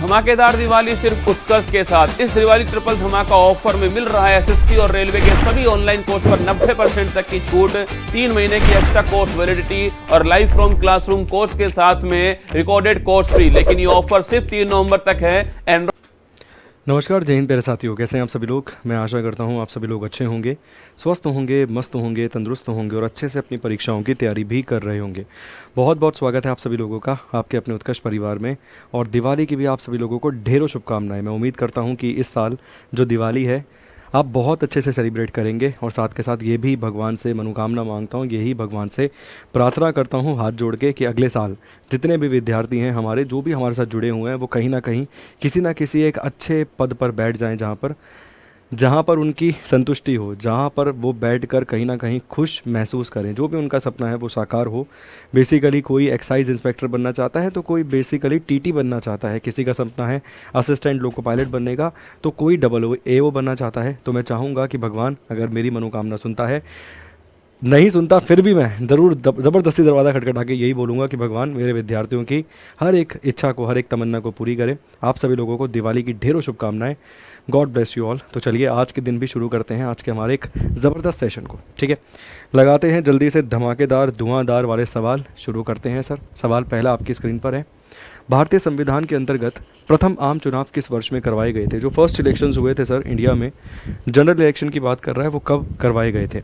धमाकेदार दिवाली सिर्फ उत्कर्ष के साथ। इस दिवाली ट्रिपल धमाका ऑफर में मिल रहा है एसएससी और रेलवे के सभी ऑनलाइन कोर्स पर 90% तक की छूट, 3 महीने की एक्स्ट्रा कोर्स वैलिडिटी और लाइव फ्रॉम क्लासरूम कोर्स के साथ में रिकॉर्डेड कोर्स फ्री। लेकिन ये ऑफर सिर्फ 3 नवंबर तक है। नमस्कार, जय हिंद प्यारे साथियों, कैसे हैं आप सभी लोग। मैं आशा करता हूं आप सभी लोग अच्छे होंगे, स्वस्थ होंगे, मस्त होंगे, तंदुरुस्त होंगे और अच्छे से अपनी परीक्षाओं की तैयारी भी कर रहे होंगे। बहुत बहुत स्वागत है आप सभी लोगों का आपके अपने उत्कर्ष परिवार में, और दिवाली की भी आप सभी लोगों को ढेरों शुभकामनाएं। मैं उम्मीद करता हूं कि इस साल जो दिवाली है आप बहुत अच्छे से सेलिब्रेट करेंगे, और साथ के साथ ये भी भगवान से मनोकामना मांगता हूँ, यही भगवान से प्रार्थना करता हूँ हाथ जोड़ के कि अगले साल जितने भी विद्यार्थी हैं हमारे, जो भी हमारे साथ जुड़े हुए हैं, वो कहीं ना कहीं किसी ना किसी एक अच्छे पद पर बैठ जाएं, जहाँ पर उनकी संतुष्टि हो, जहाँ पर वो बैठकर कहीं ना कहीं खुश महसूस करें। जो भी उनका सपना है वो साकार हो। बेसिकली कोई एक्साइज इंस्पेक्टर बनना चाहता है तो कोई बेसिकली टीटी बनना चाहता है, किसी का सपना है असिस्टेंट लोको पायलट बनने का, तो कोई AO बनना चाहता है। तो मैं चाहूँगा कि भगवान अगर मेरी मनोकामना सुनता है, नहीं सुनता फिर भी मैं ज़रूर ज़बरदस्ती दरवाज़ा खटखटा के यही बोलूँगा कि भगवान मेरे विद्यार्थियों की हर एक इच्छा को, हर एक तमन्ना को पूरी करें। आप सभी लोगों को दिवाली की ढेरों शुभकामनाएं। God bless you all. तो चलिए आज के दिन भी शुरू करते हैं आज के हमारे एक ज़बरदस्त सेशन को। ठीक है, लगाते हैं जल्दी से धमाकेदार धुआंधार वाले सवाल शुरू करते हैं सर। सवाल पहला आपकी स्क्रीन पर है। भारतीय संविधान के अंतर्गत प्रथम आम चुनाव किस वर्ष में करवाए गए थे? जो फर्स्ट इलेक्शंस हुए थे सर इंडिया में, जनरल इलेक्शन की बात कर रहा है, वो कब करवाए गए थे?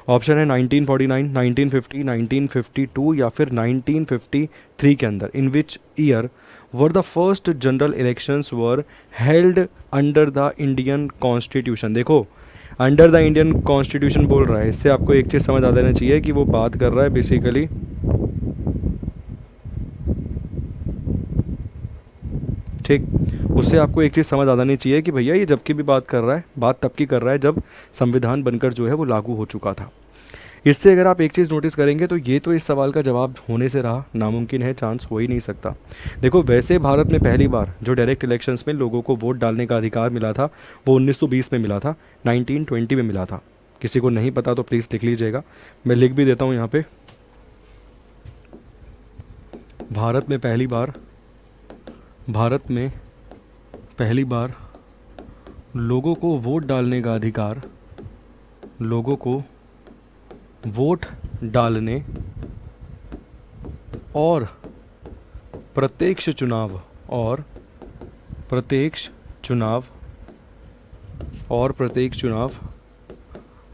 ऑप्शन है 1949, 1950, 1952 या फिर 1953 के अंदर। इन which year were the first general elections were held under the Indian constitution? देखो, अंडर द इंडियन कॉन्स्टिट्यूशन बोल रहा है, इससे आपको एक चीज़ समझ आ जाना चाहिए कि वो बात कर रहा है बेसिकली ठीक, उससे आपको एक चीज़ समझ आ जानी चाहिए कि भैया ये जब की भी बात कर रहा है, बात तब की कर रहा है जब संविधान बनकर जो है वो लागू हो चुका था। इससे अगर आप एक चीज़ नोटिस करेंगे तो ये तो इस सवाल का जवाब होने से रहा नामुमकिन है, चांस हो ही नहीं सकता। देखो, वैसे भारत में पहली बार जो डायरेक्ट इलेक्शंस में लोगों को वोट डालने का अधिकार मिला था वो 1920 में मिला था, 1920 में मिला था। किसी को नहीं पता तो प्लीज़ लिख लीजिएगा, मैं लिख भी देता हूँ यहाँ पे। भारत में पहली बार लोगों को वोट डालने का अधिकार, लोगों को वोट डालने और प्रत्यक्ष चुनाव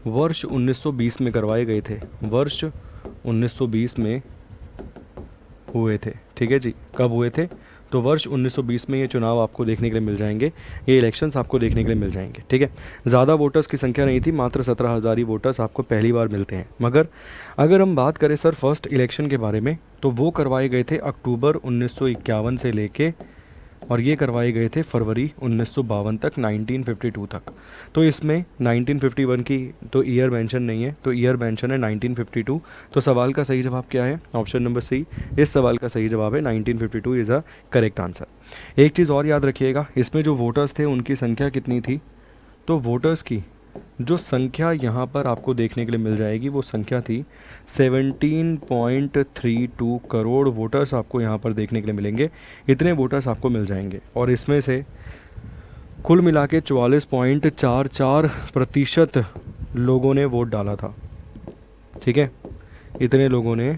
वर्ष 1920 में करवाए गए थे। वर्ष 1920 में हुए थे। ठीक है जी, कब हुए थे? तो वर्ष 1920 में ये चुनाव आपको देखने के लिए मिल जाएंगे, ये इलेक्शंस आपको देखने के लिए मिल जाएंगे। ठीक है, ज़्यादा वोटर्स की संख्या नहीं थी, मात्र 17,000 ही वोटर्स आपको पहली बार मिलते हैं। मगर अगर हम बात करें सर फर्स्ट इलेक्शन के बारे में, तो वो करवाए गए थे अक्टूबर 1951 से लेके, और ये करवाए गए थे फरवरी 1952 तक, 1952 तक। तो इसमें 1951 की तो ईयर मेंशन नहीं है, तो ईयर मेंशन है 1952। तो सवाल का सही जवाब क्या है? ऑप्शन नंबर सी, इस सवाल का सही जवाब है 1952 इज़ अ करेक्ट आंसर। एक चीज़ और याद रखिएगा, इसमें जो वोटर्स थे उनकी संख्या कितनी थी? तो वोटर्स की जो संख्या यहाँ पर आपको देखने के लिए मिल जाएगी वो संख्या थी 17.32 करोड़ वोटर्स आपको यहाँ पर देखने के लिए मिलेंगे। इतने वोटर्स आपको मिल जाएंगे, और इसमें से कुल मिला के 44.44% लोगों ने वोट डाला था। ठीक है, इतने लोगों ने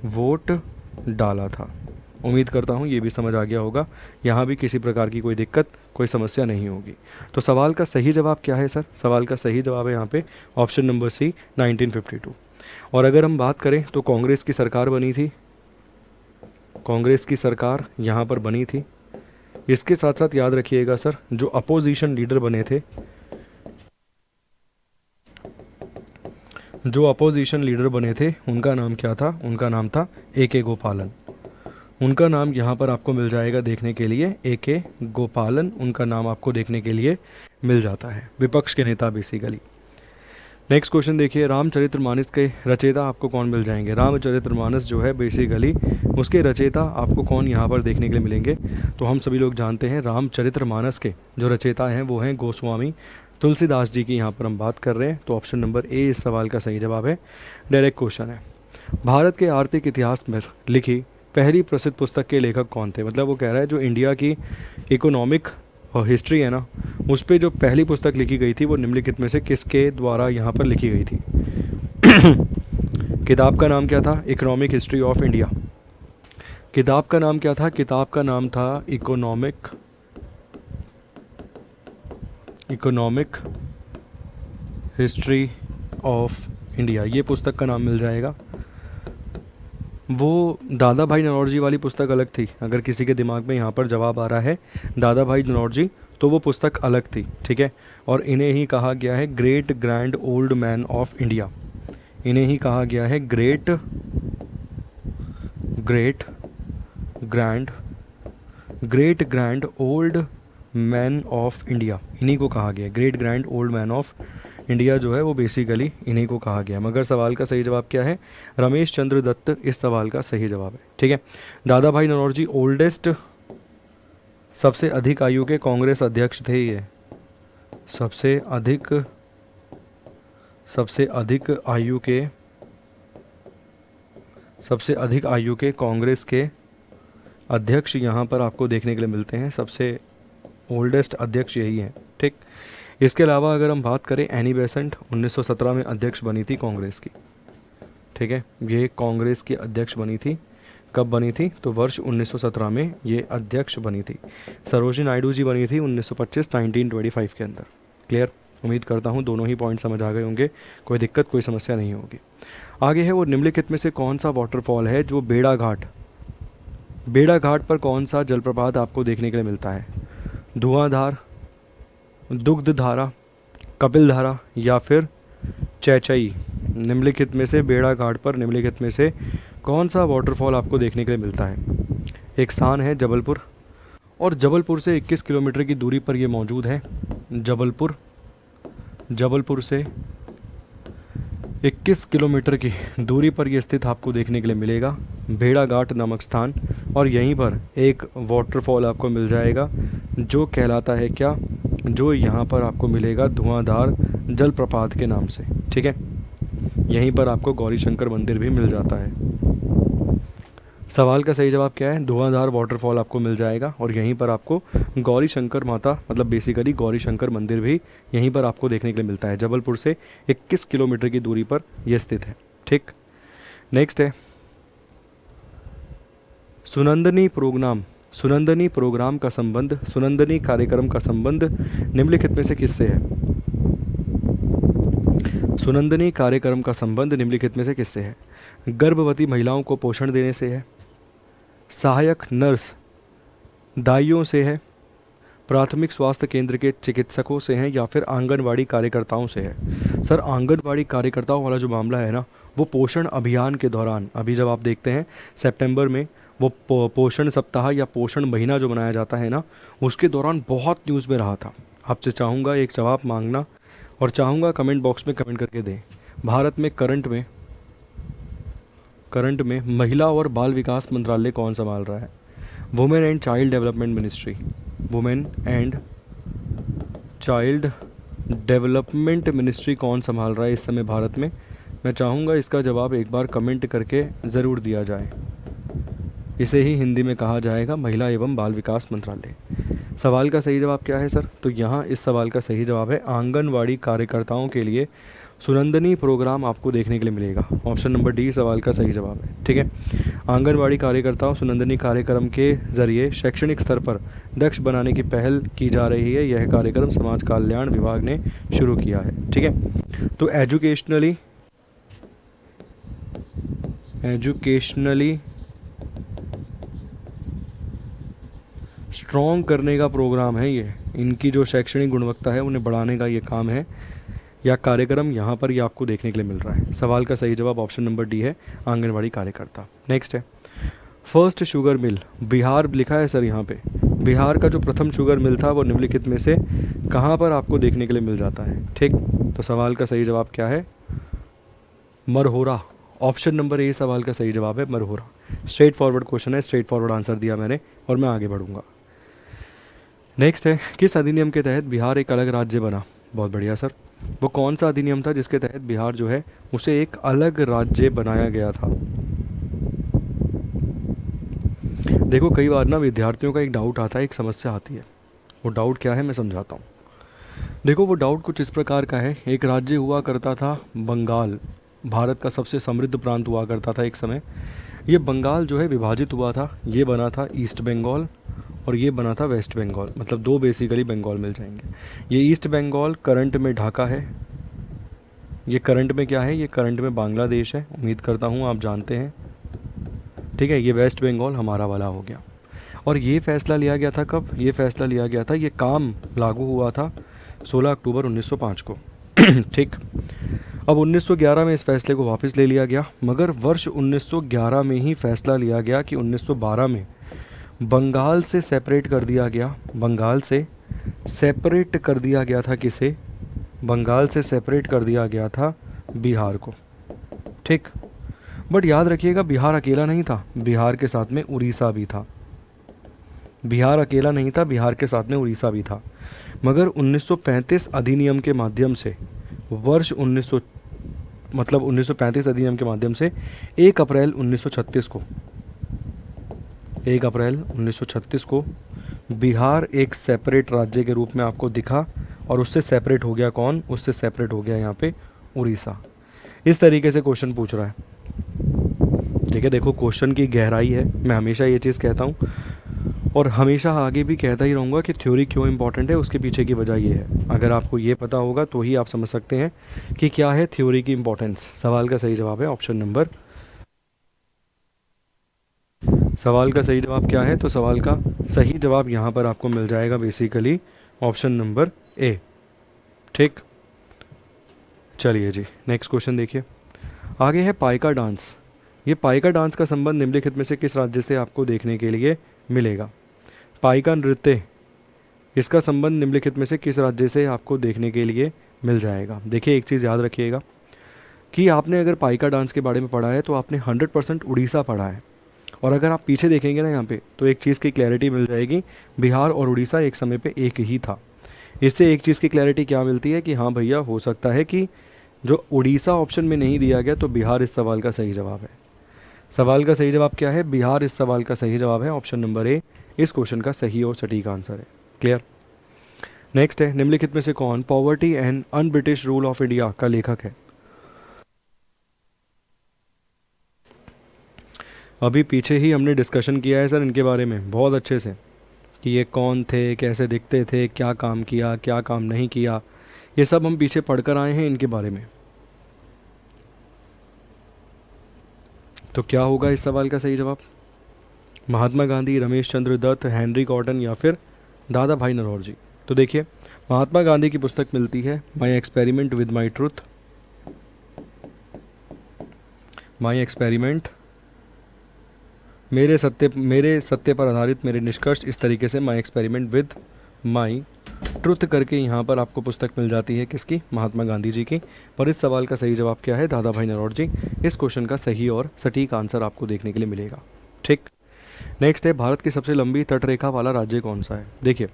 वोट डाला था। उम्मीद करता हूँ ये भी समझ आ गया होगा, यहाँ भी किसी प्रकार की कोई दिक्कत, कोई समस्या नहीं होगी। तो सवाल का सही जवाब क्या है सर? सवाल का सही जवाब है यहाँ पे ऑप्शन नंबर सी, 1952। और अगर हम बात करें तो कांग्रेस की सरकार बनी थी, कांग्रेस की सरकार यहाँ पर बनी थी। इसके साथ साथ याद रखिएगा सर, जो अपोजिशन लीडर बने थे, उनका नाम क्या था? उनका नाम था AK गोपालन। उनका नाम यहाँ पर आपको मिल जाएगा देखने के लिए, AK गोपालन उनका नाम आपको देखने के लिए मिल जाता है, विपक्ष के नेता बेसिकली। नेक्स्ट क्वेश्चन देखिए, रामचरितमानस के रचयिता आपको कौन मिल जाएंगे? रामचरितमानस जो है बेसिकली उसके रचयिता आपको कौन यहाँ पर देखने के लिए मिलेंगे? तो हम सभी लोग जानते हैं रामचरितमानस के जो रचयिता हैं वो हैं गोस्वामी तुलसीदास जी की यहाँ पर हम बात कर रहे हैं। तो ऑप्शन नंबर ए इस सवाल का सही जवाब है। डायरेक्ट क्वेश्चन है, भारत के आर्थिक इतिहास में लिखी पहली प्रसिद्ध पुस्तक के लेखक कौन थे। मतलब वो कह रहा है जो इंडिया की इकोनॉमिक और हिस्ट्री है ना, उस पर जो पहली पुस्तक लिखी गई थी वो निम्नलिखित में से किसके द्वारा यहाँ पर लिखी गई थी। किताब का नाम क्या था? Economic history of India. किताब का नाम क्या था? किताब का नाम था इकोनॉमिक हिस्ट्री ऑफ इंडिया। ये पुस्तक का नाम मिल जाएगा। वो दादा भाई नौरोजी वाली पुस्तक अलग थी। अगर किसी के दिमाग में यहाँ पर जवाब आ रहा है दादा भाई नौरोजी, तो वो पुस्तक अलग थी, ठीक है। और इन्हें ही कहा गया है great grand old man of India. इन्हें ही कहा गया है great grand old man of India. इन्हीं को कहा गया great grand old man of India, जो है वो बेसिकली इन्हीं को कहा गया। मगर सवाल का सही जवाब क्या है? रमेश चंद्र दत्त इस सवाल का सही जवाब है, ठीक है। दादा भाई नौरोजी ओल्डेस्ट, सबसे अधिक आयु के कांग्रेस अध्यक्ष थे। ये सबसे अधिक आयु के कांग्रेस के अध्यक्ष यहाँ पर आपको देखने के लिए मिलते हैं। सबसे ओल्डेस्ट अध्यक्ष यही हैं, ठीक। इसके अलावा अगर हम बात करें, एनी बेसेंट 1917 में अध्यक्ष बनी थी कांग्रेस की, ठीक है। ये कांग्रेस की अध्यक्ष बनी थी। कब बनी थी? तो वर्ष 1917 में ये अध्यक्ष बनी थी। सरोजिनी नायडू जी बनी थी 1925 के अंदर। क्लियर? उम्मीद करता हूँ दोनों ही पॉइंट समझ आ गए होंगे, कोई दिक्कत कोई समस्या नहीं होगी। आगे है वो निम्नलिखित में से कौन सा वाटरफॉल है जो बेड़ा घाट पर कौन सा जलप्रपात आपको देखने के लिए मिलता है? धुआंधार, दुग्ध धारा, कपिल धारा या फिर चैचई। निम्नलिखित में से बेड़ा घाट पर निम्नलिखित में से कौन सा वाटरफॉल आपको देखने के लिए मिलता है? एक स्थान है जबलपुर, और जबलपुर से 21 किलोमीटर की दूरी पर ये मौजूद है। जबलपुर से 21 किलोमीटर की दूरी पर यह स्थित आपको देखने के लिए मिलेगा भेड़ा घाट नामक स्थान। और यहीं पर एक वाटरफॉल आपको मिल जाएगा जो कहलाता है क्या? जो यहाँ पर आपको मिलेगा धुआंधार जलप्रपात के नाम से, ठीक है। यहीं पर आपको गौरी शंकर मंदिर भी मिल जाता है। सवाल का सही जवाब क्या है? धुआंधार वाटरफॉल आपको मिल जाएगा, और यहीं पर आपको गौरी शंकर माता, मतलब बेसिकली गौरी शंकर मंदिर भी यहीं पर आपको देखने के लिए मिलता है। जबलपुर से 21 किलोमीटर की दूरी पर यह स्थित है, ठीक। नेक्स्ट है सुनंदनी प्रोग्राम का संबंध, सुनंदनी कार्यक्रम का संबंध निम्नलिखित में से किससे है? सुनंदनी कार्यक्रम का संबंध निम्नलिखित में से किससे है? गर्भवती महिलाओं को पोषण देने से है, सहायक नर्स दाइयों से है, प्राथमिक स्वास्थ्य केंद्र के चिकित्सकों से हैं, या फिर आंगनवाड़ी कार्यकर्ताओं से है। सर आंगनवाड़ी कार्यकर्ताओं वाला जो मामला है ना, वो पोषण अभियान के दौरान, अभी जब आप देखते हैं सितंबर में वो पोषण सप्ताह या पोषण महीना जो मनाया जाता है ना, उसके दौरान बहुत न्यूज़ में रहा था। आपसे चाहूँगा एक जवाब मांगना, और चाहूँगा कमेंट बॉक्स में कमेंट करके दें। भारत में करंट में महिला और बाल विकास मंत्रालय कौन संभाल रहा है? Women and child development ministry. Women and child development ministry कौन संभाल रहा है इस समय भारत में? मैं चाहूँगा इसका जवाब एक बार कमेंट करके ज़रूर दिया जाए। इसे ही हिंदी में कहा जाएगा महिला एवं बाल विकास मंत्रालय। सवाल का सही जवाब क्या है सर? तो यहाँ इस सवाल का सही जवाब है आंगनवाड़ी कार्यकर्ताओं के लिए सुनंदनी प्रोग्राम आपको देखने के लिए मिलेगा। ऑप्शन नंबर डी सवाल का सही जवाब है, ठीक है। आंगनवाड़ी कार्यकर्ताओं सुनंदनी कार्यक्रम के ज़रिए शैक्षणिक स्तर पर दक्ष बनाने की पहल की जा रही है। यह कार्यक्रम समाज कल्याण विभाग ने शुरू किया है, ठीक है। तो एजुकेशनली स्ट्रॉन्ग करने का प्रोग्राम है ये। इनकी जो शैक्षणिक गुणवत्ता है उन्हें बढ़ाने का ये काम है या कार्यक्रम यहाँ पर ये आपको देखने के लिए मिल रहा है। सवाल का सही जवाब ऑप्शन नंबर डी है आंगनवाड़ी कार्यकर्ता। नेक्स्ट है फर्स्ट शुगर मिल बिहार लिखा है सर यहाँ पे। बिहार का जो प्रथम शुगर मिल था वो निम्नलिखित में से कहाँ पर आपको देखने के लिए मिल जाता है? ठीक, तो सवाल का सही जवाब क्या है? मरहोरा। ऑप्शन नंबर ए सवाल का सही जवाब है मरहोरा। स्ट्रेट फॉरवर्ड क्वेश्चन है, स्ट्रेट फॉरवर्ड आंसर दिया मैंने और मैं आगे बढ़ूंगा। नेक्स्ट है किस अधिनियम के तहत बिहार एक अलग राज्य बना? बहुत बढ़िया सर। वो कौन सा अधिनियम था जिसके तहत बिहार जो है उसे एक अलग राज्य बनाया गया था? देखो कई बार ना विद्यार्थियों का एक डाउट आता है, एक समस्या आती है। वो डाउट क्या है मैं समझाता हूँ। देखो वो डाउट कुछ इस प्रकार का है। एक राज्य हुआ करता था बंगाल, भारत का सबसे समृद्ध प्रांत हुआ करता था एक समय। ये बंगाल जो है विभाजित हुआ था, ये बना था ईस्ट बंगाल और ये बना था वेस्ट बंगाल, मतलब दो बेसिकली बंगाल मिल जाएंगे। ये ईस्ट बंगाल करंट में ढाका है, ये करंट में क्या है, ये करंट में बांग्लादेश है, उम्मीद करता हूँ आप जानते हैं। ठीक है, ये वेस्ट बंगाल हमारा वाला हो गया। और ये फैसला लिया गया था कब, ये फैसला लिया गया था, ये काम लागू हुआ था 16 अक्टूबर 1905 को। ठीक। अब 1911 में इस फैसले को वापस ले लिया गया, मगर वर्ष 1911 में ही फैसला लिया गया कि 1912 में बंगाल से सेपरेट कर दिया गया। बंगाल से सेपरेट कर दिया गया था किसे, बंगाल से सेपरेट कर दिया गया था बिहार को। ठीक। बट याद रखिएगा बिहार अकेला नहीं था, बिहार के साथ में उड़ीसा भी था। बिहार अकेला नहीं था, बिहार के साथ में उड़ीसा भी था। मगर 1935 अधिनियम के माध्यम से वर्ष 1935 अधिनियम के माध्यम से 1 अप्रैल 1936 को 1 अप्रैल 1936 को बिहार एक सेपरेट राज्य के रूप में आपको दिखा। और उससे सेपरेट हो गया कौन, उससे सेपरेट हो गया यहाँ पे उड़ीसा। इस तरीके से क्वेश्चन पूछ रहा है। ठीक है, देखो क्वेश्चन की गहराई है, मैं हमेशा ये चीज़ कहता हूँ और हमेशा आगे भी कहता ही रहूँगा कि थ्योरी क्यों इंपॉर्टेंट है। उसके पीछे की वजह ये है, अगर आपको ये पता होगा तो ही आप समझ सकते हैं कि क्या है थ्योरी की इंपॉर्टेंस। सवाल का सही जवाब है ऑप्शन नंबर, सवाल का सही जवाब क्या है, तो सवाल का सही जवाब यहाँ पर आपको मिल जाएगा बेसिकली ऑप्शन नंबर ए। ठीक, चलिए जी नेक्स्ट क्वेश्चन देखिए। आगे है पाइका डांस। ये पाइका डांस का संबंध निम्नलिखित में से किस राज्य से आपको देखने के लिए मिलेगा। पाइका नृत्य, इसका संबंध निम्नलिखित में से किस राज्य से आपको देखने के लिए मिल जाएगा। देखिए एक चीज़ याद रखिएगा कि आपने अगर पाइका डांस के बारे में पढ़ा है तो आपने 100% उड़ीसा पढ़ा है। और अगर आप पीछे देखेंगे ना यहाँ पे तो एक चीज़ की क्लैरिटी मिल जाएगी, बिहार और उड़ीसा एक समय पे एक ही था। इससे एक चीज़ की क्लैरिटी क्या मिलती है कि हाँ भैया हो सकता है कि जो उड़ीसा ऑप्शन में नहीं दिया गया तो बिहार इस सवाल का सही जवाब है। सवाल का सही जवाब क्या है, बिहार इस सवाल का सही जवाब है। ऑप्शन नंबर ए इस क्वेश्चन का सही और सटीक आंसर है। क्लियर। नेक्स्ट है, निम्नलिखित में से कौन poverty and un British rule of India का लेखक है। अभी पीछे ही हमने डिस्कशन किया है सर इनके बारे में बहुत अच्छे से कि ये कौन थे, कैसे दिखते थे, क्या काम किया, क्या काम नहीं किया, ये सब हम पीछे पढ़कर आए हैं इनके बारे में। तो क्या होगा इस सवाल का सही जवाब, महात्मा गांधी, रमेश चंद्र दत्त, हेनरी कॉटन या फिर दादा भाई नरौजी। तो देखिए महात्मा गांधी की पुस्तक मिलती है my experiment with my truth, my experiment, मेरे सत्य पर आधारित मेरे निष्कर्ष, इस तरीके से my experiment with my truth करके यहाँ पर आपको पुस्तक मिल जाती है किसकी, महात्मा गांधी जी की। पर इस सवाल का सही जवाब क्या है, दादा भाई नरौजी। इस क्वेश्चन का सही और सटीक आंसर आपको देखने के लिए मिलेगा। ठीक। नेक्स्ट है, भारत की सबसे लंबी तटरेखा वाला राज्य कौन सा है। देखिए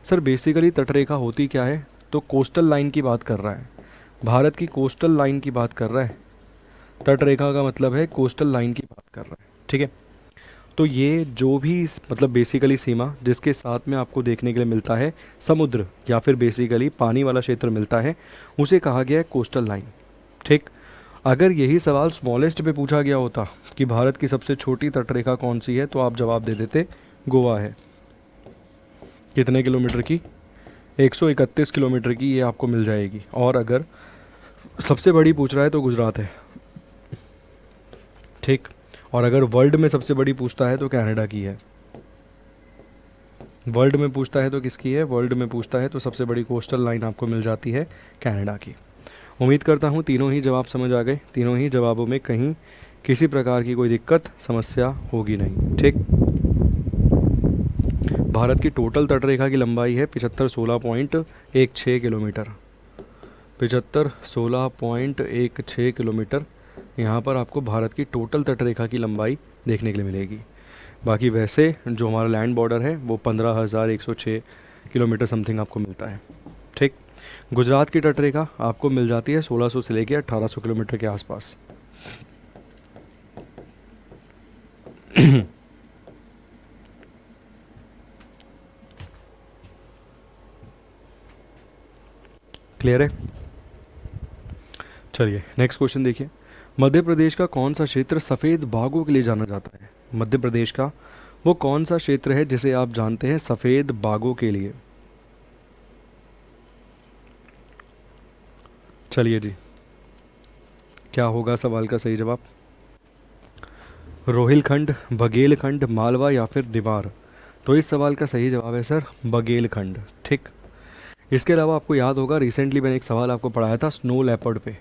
सर बेसिकली तटरेखा होती क्या है, तो कोस्टल लाइन की बात कर रहा है, भारत की कोस्टल लाइन की बात कर रहा है। तटरेखा का मतलब है कोस्टल लाइन की बात कर रहा है। ठीक है, तो ये जो भी मतलब बेसिकली सीमा जिसके साथ में आपको देखने के लिए मिलता है समुद्र या फिर बेसिकली पानी वाला क्षेत्र मिलता है, उसे कहा गया है कोस्टल लाइन। ठीक। अगर यही सवाल स्मॉलेस्ट पे पूछा गया होता कि भारत की सबसे छोटी तटरेखा कौन सी है, तो आप जवाब दे देते गोवा है। कितने किलोमीटर की, 131 किलोमीटर की ये आपको मिल जाएगी। और अगर सबसे बड़ी पूछ रहा है तो गुजरात है। ठीक। और अगर वर्ल्ड में सबसे बड़ी पूछता है तो कनाडा की है। वर्ल्ड में पूछता है तो किसकी है, वर्ल्ड में पूछता है तो सबसे बड़ी कोस्टल लाइन आपको मिल जाती है कनाडा की। उम्मीद करता हूँ तीनों ही जवाब समझ आ गए, तीनों ही जवाबों में कहीं किसी प्रकार की कोई दिक्कत समस्या होगी नहीं। ठीक। भारत की टोटल तटरेखा की लंबाई है 7516.16 किलोमीटर, 7516.16 किलोमीटर। यहाँ पर आपको भारत की टोटल तटरेखा की लंबाई देखने के लिए मिलेगी। बाकी वैसे जो हमारा लैंड बॉर्डर है वो 15,106 किलोमीटर समथिंग आपको मिलता है। ठीक। गुजरात की तटरेखा आपको मिल जाती है 1600 से लेकर 1800 किलोमीटर के आसपास। क्लियर है? चलिए नेक्स्ट क्वेश्चन देखिए। मध्य प्रदेश का कौन सा क्षेत्र सफ़ेद बाघों के लिए जाना जाता है? मध्य प्रदेश का वो कौन सा क्षेत्र है जिसे आप जानते हैं सफ़ेद बाघों के लिए? चलिए जी, क्या होगा सवाल का सही जवाब? रोहिलखंड, बघेलखंड, मालवा या फिर निवार? तो इस सवाल का सही जवाब है सर बघेलखंड। ठीक। इसके अलावा आपको याद होगा रिसेंटली मैंने एक सवाल आपको पढ़ाया था स्नो लेपर्ड पे।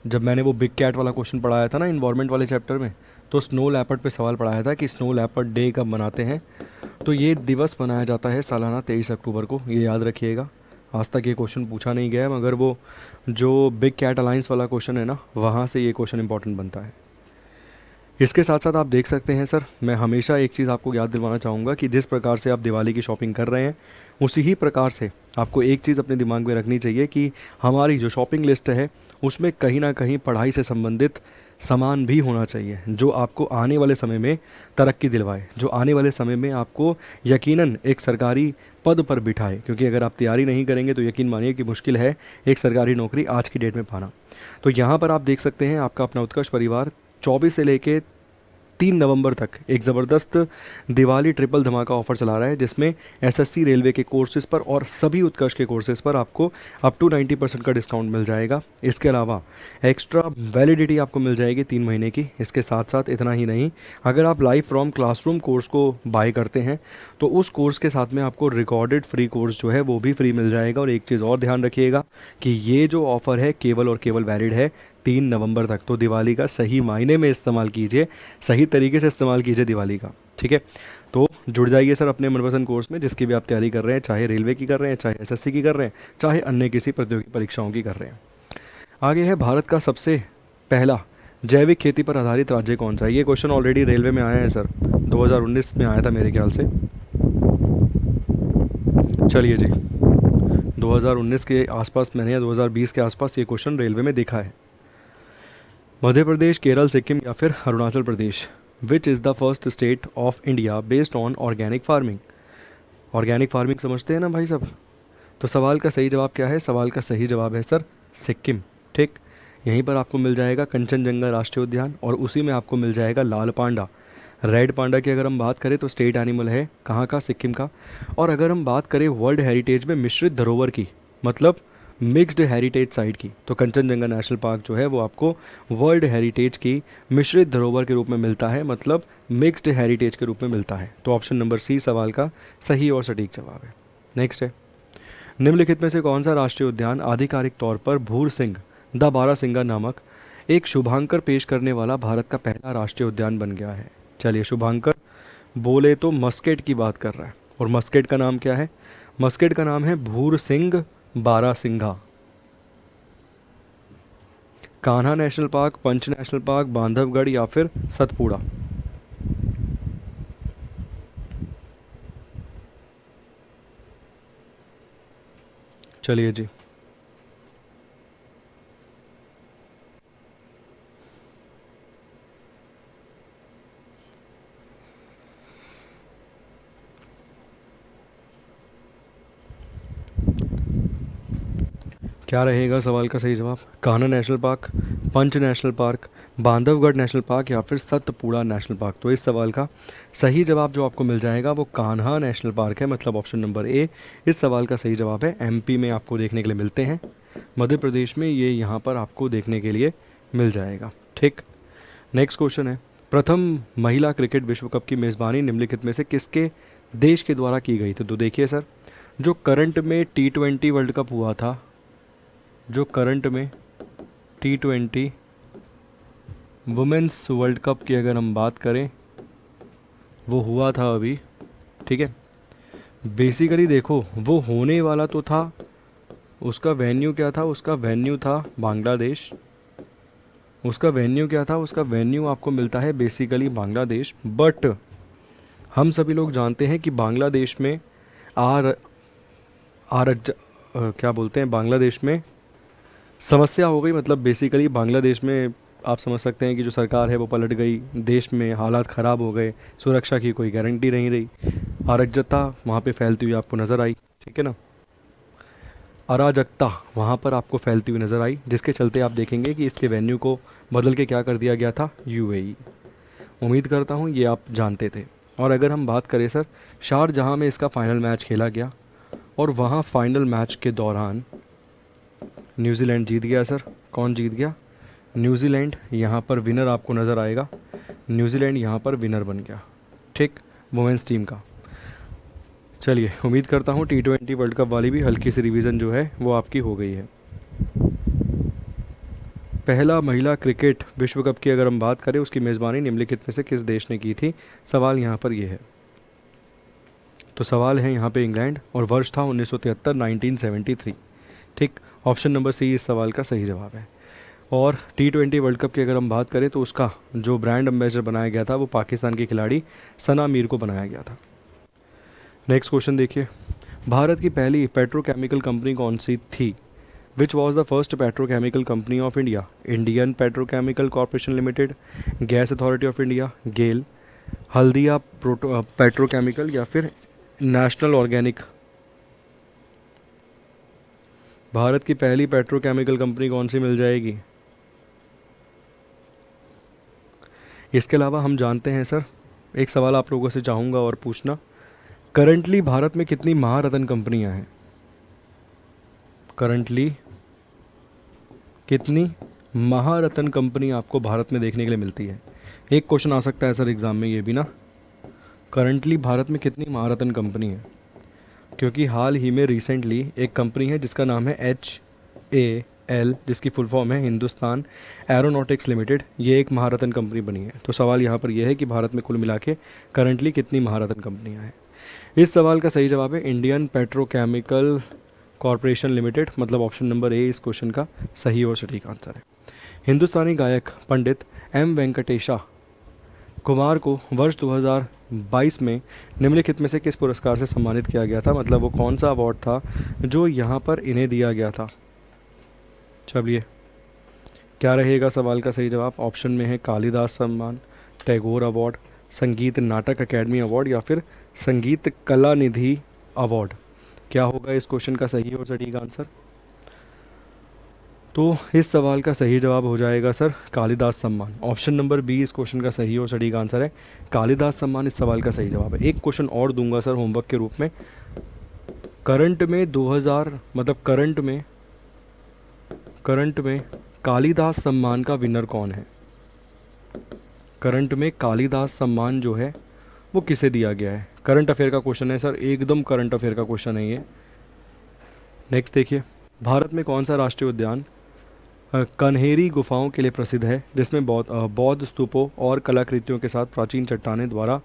जब मैंने वो बिग कैट वाला क्वेश्चन पढ़ाया था ना इन्वायरमेंट वाले चैप्टर में, तो स्नो लेपर्ड पे सवाल पढ़ाया था कि स्नो लेपर्ड डे कब मनाते हैं। तो ये दिवस मनाया जाता है सालाना 23 अक्टूबर को, ये याद रखिएगा। आज तक ये क्वेश्चन पूछा नहीं गया है, मगर वो जो बिग कैट अलायंस वाला क्वेश्चन है ना, वहाँ से ये क्वेश्चन इंपॉर्टेंट बनता है। इसके साथ साथ आप देख सकते हैं सर, मैं हमेशा एक चीज़ आपको याद दिलवाना चाहूँगा कि जिस प्रकार से आप दिवाली की शॉपिंग कर रहे हैं, उसी ही प्रकार से आपको एक चीज़ अपने दिमाग में रखनी चाहिए कि हमारी जो शॉपिंग लिस्ट है उसमें कहीं ना कहीं पढ़ाई से संबंधित सामान भी होना चाहिए, जो आपको आने वाले समय में तरक्की दिलवाए, जो आने वाले समय में आपको यकीनन एक सरकारी पद पर बिठाए। क्योंकि अगर आप तैयारी नहीं करेंगे तो यकीन मानिए कि मुश्किल है एक सरकारी नौकरी आज की डेट में पाना। तो यहाँ पर आप देख सकते हैं आपका अपना उत्कर्ष परिवार 24 से लेके 3 नवंबर तक एक ज़बरदस्त दिवाली ट्रिपल धमाका ऑफर चला रहा है, जिसमें एसएससी रेलवे के कोर्सेज़ पर और सभी उत्कर्ष के कोर्सेज़ पर आपको अप टू 90% का डिस्काउंट मिल जाएगा। इसके अलावा एक्स्ट्रा वैलिडिटी आपको मिल जाएगी 3 महीने की। इसके साथ साथ इतना ही नहीं, अगर आप लाइव फ्रॉम क्लासरूम कोर्स को बाय करते हैं तो उस कोर्स के साथ में आपको रिकॉर्डेड फ्री कोर्स जो है वो भी फ्री मिल जाएगा। और एक चीज़ और ध्यान रखिएगा कि ये जो ऑफ़र है केवल और केवल वैलिड है 3 नवंबर तक। तो दिवाली का सही मायने में इस्तेमाल कीजिए, सही तरीके से इस्तेमाल कीजिए दिवाली का। ठीक है, तो जुड़ जाइए सर अपने मनपसंद कोर्स में, जिसकी भी आप तैयारी कर रहे हैं, चाहे रेलवे की कर रहे हैं, चाहे एसएससी की कर रहे हैं, चाहे अन्य किसी प्रतियोगी परीक्षाओं की कर रहे हैं। आगे है भारत का सबसे पहला जैविक खेती पर आधारित राज्य कौन सा है? ये क्वेश्चन ऑलरेडी रेलवे में आया है सर, 2019 में आया था मेरे ख्याल से। चलिए जी, 2019 के आसपास मैंने या 2020 के आसपास ये क्वेश्चन रेलवे में देखा है। मध्य प्रदेश, केरल, सिक्किम या फिर Arunachal Pradesh? Which is the first state of India based on organic farming? Organic farming समझते हैं ना भाई सब? तो सवाल का सही जवाब क्या है? सवाल का सही जवाब है सर सिक्किम। ठीक, यहीं पर आपको मिल जाएगा कंचनजंगा राष्ट्रीय उद्यान, और उसी में आपको मिल जाएगा लाल पांडा। रेड पांडा की अगर हम बात करें तो स्टेट एनिमल है कहाँ का? सिक्किम का। और अगर हम बात करें वर्ल्ड हेरिटेज में मिश्रित धरोहर की, मतलब मिक्स्ड हेरिटेज साइट की, तो कंचनजंगा नेशनल पार्क जो है वो आपको वर्ल्ड हेरिटेज की मिश्रित धरोहर के रूप में मिलता है, मतलब मिक्स्ड हेरिटेज के रूप में मिलता है। तो ऑप्शन नंबर सी सवाल का सही और सटीक जवाब है। नेक्स्ट है, निम्नलिखित में से कौन सा राष्ट्रीय उद्यान आधिकारिक तौर पर भूर सिंह द बारासिंगा नामक एक शुभांकर पेश करने वाला भारत का पहला राष्ट्रीय उद्यान बन गया है? चलिए, शुभांकर बोले तो मस्केट की बात कर रहा है, और मस्केट का नाम क्या है? मस्केट का नाम है भूर Singh barasingha. Kanha national park, Pench national park, Bandhavgarh या फिर सतपुड़ा? चलिए जी, क्या रहेगा सवाल का सही जवाब? Kanha national park, Pench national park, Bandhavgarh national park या फिर सतपुड़ा नेशनल पार्क? तो इस सवाल का सही जवाब जो आपको मिल जाएगा वो कान्हा नेशनल पार्क है, मतलब ऑप्शन नंबर ए इस सवाल का सही जवाब है। एमपी में आपको देखने के लिए मिलते हैं, मध्य प्रदेश में ये यहाँ पर आपको देखने के लिए मिल जाएगा। ठीक, नेक्स्ट क्वेश्चन है, प्रथम महिला क्रिकेट विश्व कप की मेज़बानी निम्नलिखित में से किसके देश के द्वारा की गई थी? तो देखिए सर, जो करंट में T20 वर्ल्ड कप हुआ था, जो करंट में T20 वुमेंस वर्ल्ड कप की अगर हम बात करें, वो हुआ था अभी। ठीक है, बेसिकली देखो वो होने वाला तो था, उसका वेन्यू क्या था? उसका वेन्यू था बांग्लादेश। उसका वेन्यू क्या था? उसका वेन्यू आपको मिलता है बेसिकली बांग्लादेश। बट हम सभी लोग जानते हैं कि बांग्लादेश में क्या बोलते हैं, बांग्लादेश में समस्या हो गई। मतलब बेसिकली बांग्लादेश में आप समझ सकते हैं कि जो सरकार है वो पलट गई, देश में हालात ख़राब हो गए, सुरक्षा की कोई गारंटी नहीं रही, अराजकता वहाँ पे फैलती हुई आपको नज़र आई। ठीक है ना? अराजकता वहाँ पर आपको फैलती हुई नज़र आई, जिसके चलते आप देखेंगे कि इसके वेन्यू को बदल के क्या कर दिया गया था, यूएई। उम्मीद करता हूँ ये आप जानते थे। और अगर हम बात करें सर, शारजहाँ में इसका फ़ाइनल मैच खेला गया और वहाँ फ़ाइनल मैच के दौरान न्यूजीलैंड जीत गया सर। कौन जीत गया? न्यूजीलैंड। यहाँ पर विनर आपको नज़र आएगा, न्यूजीलैंड यहाँ पर विनर बन गया, ठीक, वुमेंस टीम का। चलिए, उम्मीद करता हूँ T20 वर्ल्ड कप वाली भी हल्की सी रिवीजन जो है वो आपकी हो गई है। पहला महिला क्रिकेट विश्व कप की अगर हम बात करें, उसकी मेज़बानी निम्नलिखित में से किस देश ने की थी? सवाल यहाँ पर ये है। तो सवाल है यहाँ पे इंग्लैंड, और वर्ष था 1973, 1973, ठीक। ऑप्शन नंबर सी इस सवाल का सही जवाब है। और T20 वर्ल्ड कप की अगर हम बात करें तो उसका जो ब्रांड एम्बेसडर बनाया गया था वो पाकिस्तान के खिलाड़ी सना मीर को बनाया गया था। नेक्स्ट क्वेश्चन देखिए, भारत की पहली पेट्रोकेमिकल कंपनी कौन सी थी? Which was the first petrochemical company of India? Indian petrochemical corporation limited, gas authority of India, GAIL, Haldia petrochemical, या फिर नेशनल ऑर्गेनिक? भारत की पहली पेट्रोकेमिकल कंपनी कौन सी मिल जाएगी? इसके अलावा हम जानते हैं सर, एक सवाल आप लोगों से चाहूँगा और पूछना, करंटली भारत में कितनी महारत्न कंपनियां हैं? करंटली कितनी महारत्न कंपनी आपको भारत में देखने के लिए मिलती है? एक क्वेश्चन आ सकता है सर एग्ज़ाम में ये भी ना, करंटली भारत में कितनी महारत्न कंपनी है? क्योंकि हाल ही में रिसेंटली एक कंपनी है जिसका नाम है HAL, जिसकी फुल फॉर्म है हिंदुस्तान एरोनॉटिक्स लिमिटेड, ये एक महारत्न कंपनी बनी है। तो सवाल यहाँ पर यह है कि भारत में कुल मिला के करंटली कितनी महारत्न कंपनियाँ हैं? इस सवाल का सही जवाब है इंडियन पेट्रोकेमिकल कॉरपोरेशन लिमिटेड, मतलब ऑप्शन नंबर ए इस क्वेश्चन का सही और सटीक आंसर है। हिंदुस्तानी गायक पंडित M वेंकटेशा कुमार को वर्ष 2022 में निम्नलिखित में से किस पुरस्कार से सम्मानित किया गया था? मतलब वो कौन सा अवार्ड था जो यहाँ पर इन्हें दिया गया था? चलिए, क्या रहेगा सवाल का सही जवाब? ऑप्शन में है कालिदास सम्मान, टैगोर अवार्ड, संगीत नाटक अकेडमी अवार्ड, या फिर संगीत कला निधि अवार्ड। क्या होगा इस क्वेश्चन का सही और सटीक आंसर? तो इस सवाल का सही जवाब हो जाएगा सर कालिदास सम्मान। ऑप्शन नंबर बी इस क्वेश्चन का सही और सटीक आंसर है, कालिदास सम्मान इस सवाल का सही जवाब है। एक क्वेश्चन और दूंगा सर होमवर्क के रूप में, करंट में 2000 मतलब करंट में कालिदास सम्मान का विनर कौन है? करंट में कालिदास सम्मान जो है वो किसे दिया गया है? करंट अफेयर का क्वेश्चन है सर, एकदम करंट अफेयर का क्वेश्चन है ये। नेक्स्ट देखिए, भारत में कौन सा राष्ट्रीय उद्यान कन्हेरी गुफाओं के लिए प्रसिद्ध है, जिसमें बौद्ध स्तूपों और कलाकृतियों के साथ प्राचीन चट्टानें द्वारा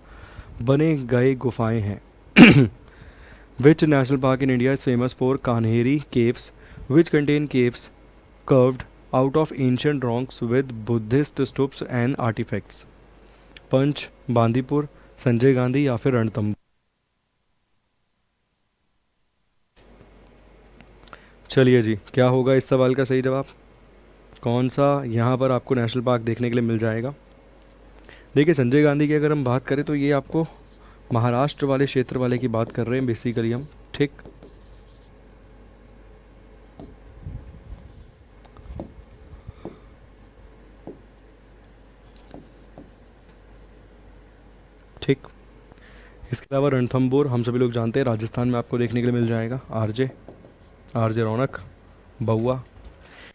बने गए गुफाएं हैं? Which national park in India is famous for Kanheri caves, which contain caves carved out of ancient rocks with Buddhist stupas and artifacts? Pench, Bandipur, Sanjay Gandhi, या फिर रणथंभौर? चलिए जी, क्या होगा इस सवाल का सही जवाब? कौन सा यहाँ पर आपको नेशनल पार्क देखने के लिए मिल जाएगा? देखिए, संजय गांधी की अगर हम बात करें तो ये आपको महाराष्ट्र वाले क्षेत्र वाले की बात कर रहे हैं बेसिकली हम, ठीक। ठीक, इसके अलावा रणथंभौर हम सभी लोग जानते हैं राजस्थान में आपको देखने के लिए मिल जाएगा, आरजे रौनक, बउआ।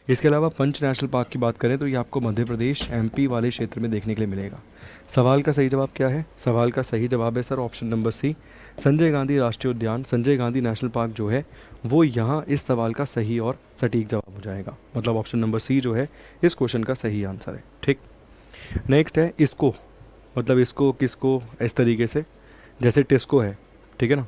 इसके अलावा पंच नेशनल पार्क की बात करें तो ये आपको मध्य प्रदेश MP वाले क्षेत्र में देखने के लिए मिलेगा। सवाल का सही जवाब क्या है? सवाल का सही जवाब है sir option number C, Sanjay Gandhi राष्ट्रीय उद्यान, संजय गांधी नेशनल पार्क जो है वो यहाँ इस सवाल का सही और सटीक जवाब हो जाएगा। मतलब ऑप्शन नंबर सी जो है इस क्वेश्चन का सही आंसर है, ठीक। नेक्स्ट है इसको, मतलब इसको किसको, इस तरीके से जैसे टिस्को है, ठीक है ना।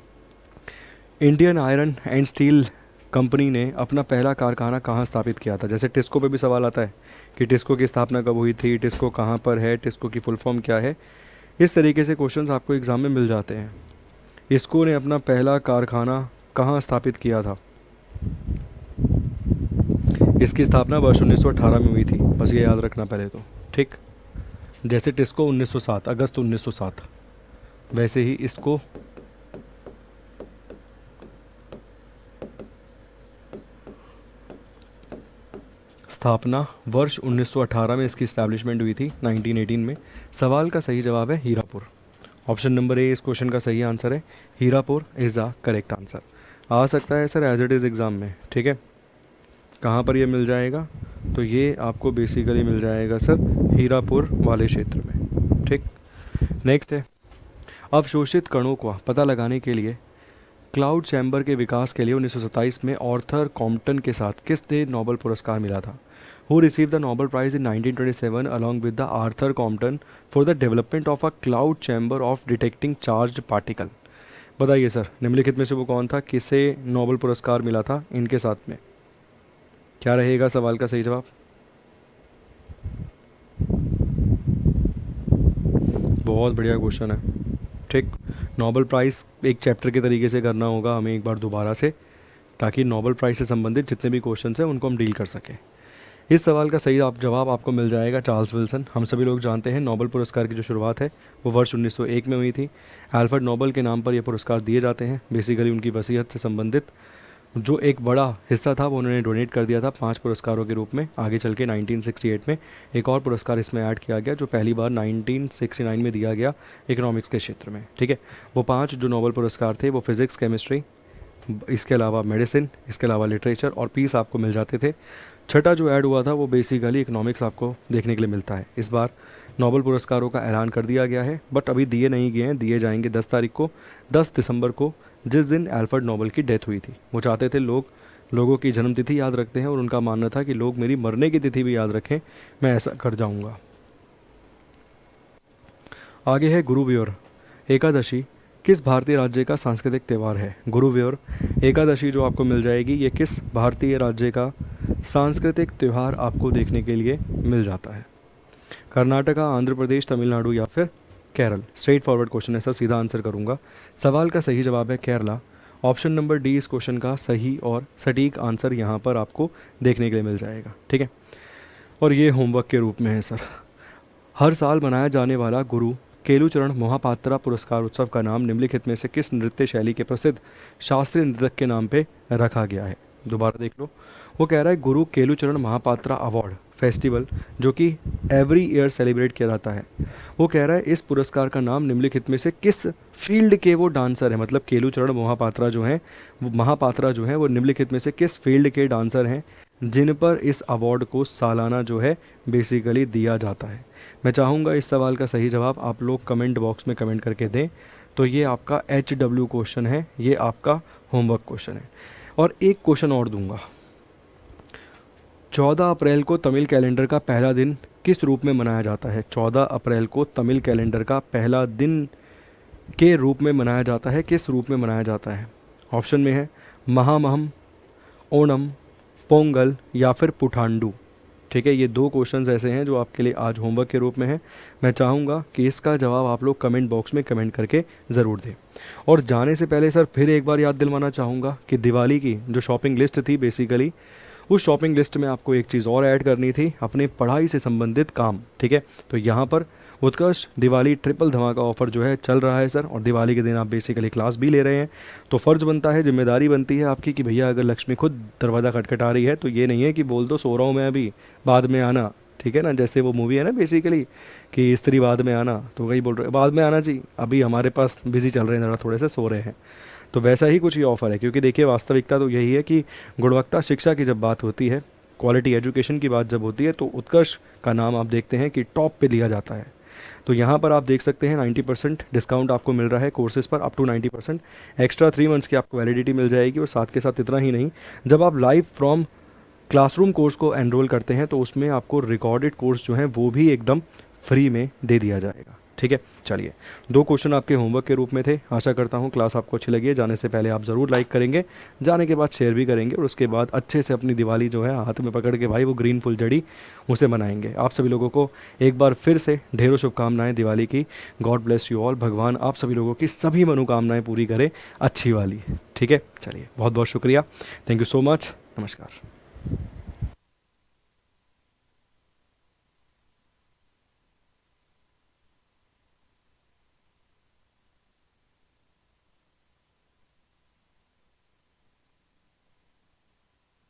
Indian iron and steel company ने अपना पहला कारखाना कहाँ स्थापित किया था? जैसे टिस्को पे भी सवाल आता है कि टिस्को की स्थापना कब हुई थी, टिस्को कहाँ पर है, टिस्को की फुल फॉर्म क्या है। इस तरीके से क्वेश्चंस आपको एग्ज़ाम में मिल जाते हैं। इसको ने अपना पहला कारखाना कहाँ स्थापित किया था? इसकी स्थापना वर्ष 1918 में हुई थी, बस ये याद रखना पहले तो, ठीक। जैसे टिस्को 1907 अगस्त 1907, वैसे ही इसको स्थापना वर्ष 1918 में इसकी इस्टेब्लिशमेंट हुई थी 1918 में। सवाल का सही जवाब है हीरापुर। ऑप्शन नंबर ए इस क्वेश्चन का सही आंसर है, Hirapur is the correct answer. आ सकता है sir as it is exam में, ठीक है। कहाँ पर ये मिल जाएगा, तो ये आपको बेसिकली मिल जाएगा सर हीरापुर वाले क्षेत्र में, ठीक। नेक्स्ट है, अवशोषित कणों का पता लगाने के लिए क्लाउड चैम्बर के विकास के लिए 1927 में आर्थर कॉम्पटन के साथ किसने नोबेल पुरस्कार मिला था? Who receive the Nobel prize in 1927 along with the Arthur Compton for the development of a cloud chamber of detecting charged particle. बताइए सर, निम्नलिखित में से वो कौन था, किसे नोबेल पुरस्कार मिला था इनके साथ में? क्या रहेगा सवाल का सही जवाब? बहुत बढ़िया क्वेश्चन है, ठीक। नोबेल प्राइज़ एक चैप्टर के तरीके से करना होगा हमें एक बार दोबारा से, ताकि नोबेल प्राइज़ से संबंधित जितने भी क्वेश्चन हैं उनको हम डील कर सकें। इस सवाल का सही जवाब आपको मिल जाएगा चार्ल्स विल्सन। हम सभी लोग जानते हैं नोबेल पुरस्कार की जो शुरुआत है वो वर्ष 1901 में हुई थी। अल्फ्रेड नोबेल के नाम पर ये पुरस्कार दिए जाते हैं। बेसिकली उनकी वसीयत से संबंधित जो एक बड़ा हिस्सा था वो उन्होंने डोनेट कर दिया था 5 पुरस्कारों के रूप में। आगे चल के 1968 में एक और पुरस्कार इसमें ऐड किया गया जो पहली बार 1969 में दिया गया इकोनॉमिक्स के क्षेत्र में, ठीक है। वो 5 जो नोबेल पुरस्कार थे वो फिज़िक्स, केमिस्ट्री, इसके अलावा मेडिसिन, इसके अलावा लिटरेचर और पीस आपको मिल जाते थे। छठा जो ऐड हुआ था वो बेसिकली इकोनॉमिक्स आपको देखने के लिए मिलता है। इस बार नोबेल पुरस्कारों का ऐलान कर दिया गया है, बट अभी दिए नहीं गए हैं, दिए जाएंगे 10 तारीख को, 10 दिसंबर को, जिस दिन अल्फ्रेड नोबेल की डेथ हुई थी। वो चाहते थे लोगों की जन्म तिथि याद रखते हैं और उनका मानना था कि लोग मेरी मरने की तिथि भी याद रखें, मैं ऐसा कर जाऊंगा। आगे है गुरुव्यूर एकादशी किस भारतीय राज्य का सांस्कृतिक त्यौहार है? गुरुव्यूर एकादशी जो आपको मिल जाएगी ये किस भारतीय राज्य का सांस्कृतिक त्यौहार आपको देखने के लिए मिल जाता है? कर्नाटका, आंध्र प्रदेश, तमिलनाडु या फिर केरल? स्ट्रेट फॉरवर्ड क्वेश्चन है सर, सीधा आंसर करूंगा। सवाल का सही जवाब है केरला। ऑप्शन नंबर डी इस क्वेश्चन का सही और सटीक आंसर यहाँ पर आपको देखने के लिए मिल जाएगा, ठीक है। और ये होमवर्क के रूप में है सर। हर साल मनाया जाने वाला गुरु केलुचरण मोहापात्रा पुरस्कार उत्सव का नाम निम्नलिखित में से किस नृत्य शैली के प्रसिद्ध शास्त्रीय नृतक के नाम पे रखा गया है? दोबारा देख लो, वो कह रहा है गुरु केलुचरण महापात्रा अवार्ड फेस्टिवल जो कि एवरी ईयर सेलिब्रेट किया जाता है। वो कह रहा है इस पुरस्कार का नाम निम्नलिखित में से किस फील्ड के वो डांसर हैं, मतलब केलुचरण महापात्रा जो हैं वो निम्नलिखित में से किस फील्ड के डांसर हैं जिन पर इस अवार्ड को सालाना जो है बेसिकली दिया जाता है। मैं चाहूँगा इस सवाल का सही जवाब आप लोग कमेंट बॉक्स में कमेंट करके दें। तो ये आपका HW क्वेश्चन है, ये आपका होमवर्क क्वेश्चन है। और एक क्वेश्चन और दूंगा, 14 अप्रैल को तमिल कैलेंडर का पहला दिन किस रूप में मनाया जाता है? 14 अप्रैल को तमिल कैलेंडर का पहला दिन के रूप में मनाया जाता है, किस रूप में मनाया जाता है? ऑप्शन में है महामहम, ओणम, पोंगल या फिर पुठांडू, ठीक है। ये 2 क्वेश्चंस ऐसे हैं जो आपके लिए आज होमवर्क के रूप में है। मैं चाहूँगा कि इसका जवाब आप लोग कमेंट बॉक्स में कमेंट करके ज़रूर दें। और जाने से पहले सर फिर एक बार याद दिलवाना चाहूँगा कि दिवाली की जो शॉपिंग लिस्ट थी बेसिकली उस शॉपिंग लिस्ट में आपको एक चीज़ और ऐड करनी थी, अपनी पढ़ाई से संबंधित काम, ठीक है। तो यहाँ पर उत्कर्ष दिवाली ट्रिपल धमाका ऑफर जो है चल रहा है सर, और दिवाली के दिन आप बेसिकली क्लास भी ले रहे हैं, तो फ़र्ज़ बनता है, जिम्मेदारी बनती है आपकी कि भैया अगर लक्ष्मी खुद दरवाज़ा खटखटा रही है तो ये नहीं है कि बोल दो सो रहा हूँ मैं अभी, बाद में आना, ठीक है ना। जैसे वो मूवी है ना बेसिकली कि स्त्री बाद में आना, तो वही बोल रहे बाद में आना जी, अभी हमारे पास बिज़ी चल रहे हैं, ज़रा थोड़े से सो रहे हैं। तो वैसा ही कुछ ये ऑफ़र है, क्योंकि देखिए वास्तविकता तो यही है कि गुणवत्ता शिक्षा की जब बात होती है, क्वालिटी एजुकेशन की बात जब होती है, तो उत्कर्ष का नाम आप देखते हैं कि टॉप पे लिया जाता है। तो यहाँ पर आप देख सकते हैं 90% डिस्काउंट आपको मिल रहा है कोर्सेज़ पर, अप टू 90%। एक्स्ट्रा 3 मंथ्स की आपको वैलिडिटी मिल जाएगी। और साथ के साथ इतना ही नहीं, जब आप लाइव फ्रॉम क्लासरूम कोर्स को एनरोल करते हैं तो उसमें आपको रिकॉर्डेड कोर्स जो हैं वो भी एकदम फ्री में दे दिया जाएगा, ठीक है। चलिए 2 क्वेश्चन आपके होमवर्क के रूप में थे। आशा करता हूँ क्लास आपको अच्छी लगी है। जाने से पहले आप ज़रूर लाइक करेंगे, जाने के बाद शेयर भी करेंगे, और उसके बाद अच्छे से अपनी दिवाली जो है हाथ में पकड़ के भाई वो ग्रीन फुलझड़ी उसे मनाएंगे। आप सभी लोगों को एक बार फिर से ढेरों शुभकामनाएं दिवाली की। God bless you all. भगवान आप सभी लोगों की सभी मनोकामनाएँ पूरी करे अच्छी वाली, ठीक है। चलिए बहुत बहुत शुक्रिया, थैंक यू सो मच, नमस्कार।